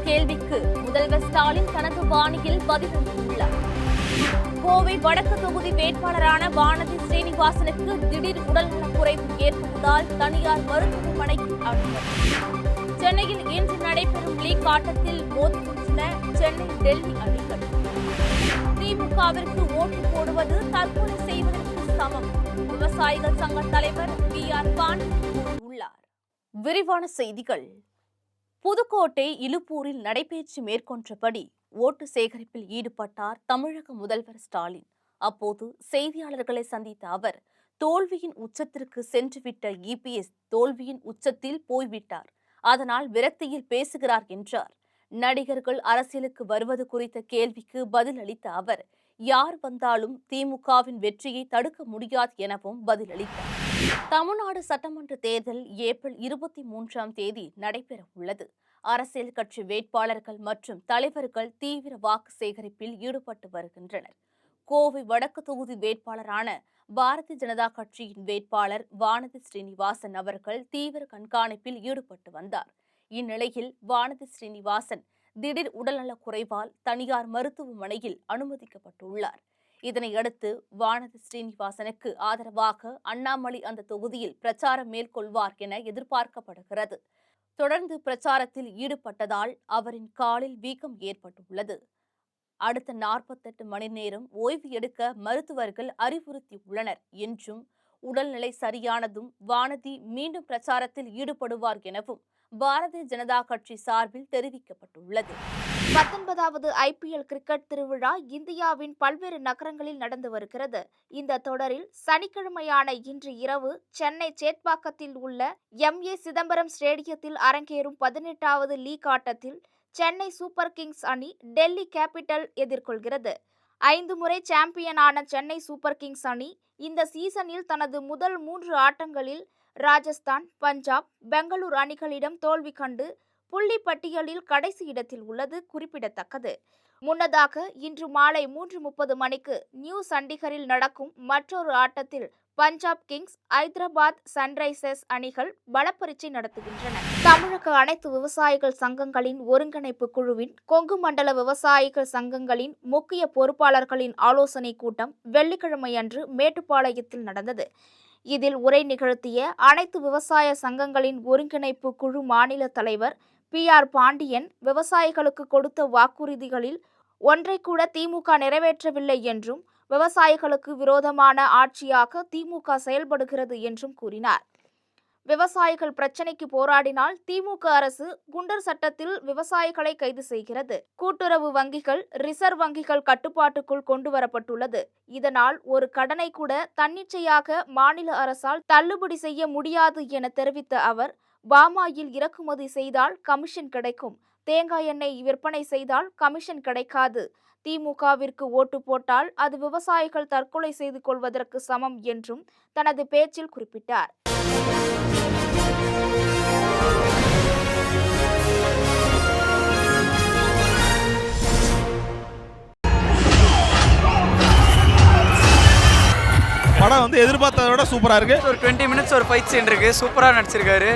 கேள்விக்கு முதல்வர் ஸ்டாலின் தனது பாணியில் பதிலளித்துள்ளார். கோவை வடக்கு தொகுதி வேட்பாளரான வானதி ஸ்ரீனிவாசனுக்கு திடீர் உடல்நலக்குறைவு ஏற்பட்டதால் தனியார் மருத்துவமனைக்கு அனுமதி. சென்னையில் இன்று நடைபெறும் லீக் ஆட்டத்தில் மோதுகின்றன சென்னை டெல்லி அணிகள். திமுகவிற்கு ஓட்டு போடுவது தற்கொலை செய்வதற்கு சமம், விவசாயிகள் சங்க தலைவர் PR பாண்டியன் கூறியுள்ளார். விரிவான செய்திகள். புதுக்கோட்டை இலுப்பூரில் நடைபெற்று மேற்கொண்டபடி ஓட்டு சேகரிப்பில் ஈடுபட்டார் தமிழக முதல்வர் ஸ்டாலின். அப்போது செய்தியாளர்களை சந்தித்த அவர், தோல்வியின் உச்சத்திற்கு சென்றுவிட்ட EPS தோல்வியின் உச்சத்தில் போய்விட்டார், அதனால் விரக்தியில் பேசுகிறார் என்றார். நடிகர்கள் அரசியலுக்கு வருவது குறித்த கேள்விக்கு பதிலளித்த அவர், யார் வந்தாலும் திமுகவின் வெற்றியை தடுக்க முடியாது எனவும் பதிலளித்தார். தமிழ்நாடு சட்டமன்ற தேர்தல் ஏப்ரல் 23ஆம் தேதி நடைபெற உள்ளது. அரசியல் கட்சி வேட்பாளர்கள் மற்றும் தலைவர்கள் தீவிர வாக்கு சேகரிப்பில் ஈடுபட்டு வருகின்றனர். கோவை வடக்கு தொகுதி வேட்பாளரான பாரதிய ஜனதா கட்சியின் வேட்பாளர் வானதி ஸ்ரீனிவாசன் அவர்கள் தீவிர கண்காணிப்பில் ஈடுபட்டு வந்தார். இந்நிலையில் வானதி ஸ்ரீனிவாசன் திடீர் உடல்நலக் குறைவால் தனியார் மருத்துவமனையில் அனுமதிக்கப்பட்டுள்ளார். இதனையடுத்து வானதி ஸ்ரீனிவாசனுக்கு ஆதரவாக அண்ணாமலை அந்த தொகுதியில் பிரச்சாரம் மேற்கொள்வார் என எதிர்பார்க்கப்படுகிறது. தொடர்ந்து பிரச்சாரத்தில் ஈடுபட்டதால் அவரின் காலில் வீக்கம் ஏற்பட்டுள்ளது. அடுத்த 48 மணி நேரம் ஓய்வு எடுக்க மருத்துவர்கள் அறிவுறுத்தியுள்ளனர் என்றும், உடல்நிலை சரியானதும் வானதி மீண்டும் பிரச்சாரத்தில் ஈடுபடுவார் எனவும் பாரதிய ஜனதா கட்சி சார்பில் தெரிவிக்கப்பட்டுள்ளது. 19வது IPL கிரிக்கெட் திருவிழா இந்தியாவின் பல்வேறு நகரங்களில் நடந்து வருகிறது. இந்த தொடரில் சனிக்கிழமையான இன்று இரவு சென்னை சேத்பாக்கத்தில் உள்ள MA சிதம்பரம் ஸ்டேடியத்தில் அரங்கேறும் 18வது லீக் ஆட்டத்தில் சென்னை சூப்பர் கிங்ஸ் அணி டெல்லி கேபிட்டல் எதிர்கொள்கிறது. 5 முறை சாம்பியனான சென்னை சூப்பர் கிங்ஸ் அணி இந்த சீசனில் தனது முதல் 3 ஆட்டங்களில் ராஜஸ்தான், பஞ்சாப், பெங்களூரு அணிகளிடம் தோல்வி கண்டு புள்ளி பட்டியலில் கடைசி இடத்தில் உள்ளது குறிப்பிடத்தக்கது. முன்னதாக இன்று மாலை 3:30 மணிக்கு நியூ சண்டிகரில் நடக்கும் மற்றொரு ஆட்டத்தில் பஞ்சாப் கிங்ஸ், ஐதராபாத் சன்ரைசர்ஸ் அணிகள் பலப்பரீட்சை நடத்துகின்றன. தமிழக அனைத்து விவசாயிகள் சங்கங்களின் ஒருங்கிணைப்பு குழுவின் கொங்கு மண்டல விவசாயிகள் சங்கங்களின் முக்கிய பொறுப்பாளர்களின் ஆலோசனை கூட்டம் வெள்ளிக்கிழமை அன்று மேட்டுப்பாளையத்தில் நடந்தது. இதில் உரை நிகழ்த்திய அனைத்து விவசாய சங்கங்களின் ஒருங்கிணைப்பு குழு மாநில தலைவர் PR பாண்டியன், விவசாயிகளுக்கு கொடுத்த வாக்குறுதிகளில் ஒன்றை கூட திமுக நிறைவேற்றவில்லை என்றும், விவசாயிகளுக்கு விரோதமான ஆட்சியாக திமுக செயல்படுகிறது என்றும் கூறினார். விவசாயிகள் பிரச்சினைக்கு போராடினால் திமுக அரசு குண்டர் சட்டத்தில் விவசாயிகளை கைது செய்கிறது. கூட்டுறவு வங்கிகள், ரிசர்வ் வங்கிகள் கட்டுப்பாட்டுக்குள் கொண்டுவரப்பட்டுள்ளது. இதனால் ஒரு கடனை கூட தன்னிச்சையாக மாநில அரசால் தள்ளுபடி செய்ய முடியாது என தெரிவித்த அவர், பாமாயில் இறக்குமதி செய்தால் கமிஷன் கிடைக்கும், தேங்காய் எண்ணெய் விற்பனை செய்தால் கமிஷன் கிடைக்காது, திமுகவிற்கு ஓட்டு போட்டால் அது விவசாயிகள் தற்கொலை செய்து கொள்வதற்கு சமம் என்றும் தனது பேச்சில் குறிப்பிட்டார். படம் எதிர்பார்த்ததை விட சூப்பரா இருக்கு. ஒரு 20 மினிட்ஸ் ஒரு ஃபைட் சீன் இருக்கு, சூப்பரா நடிச்சிருக்காரு.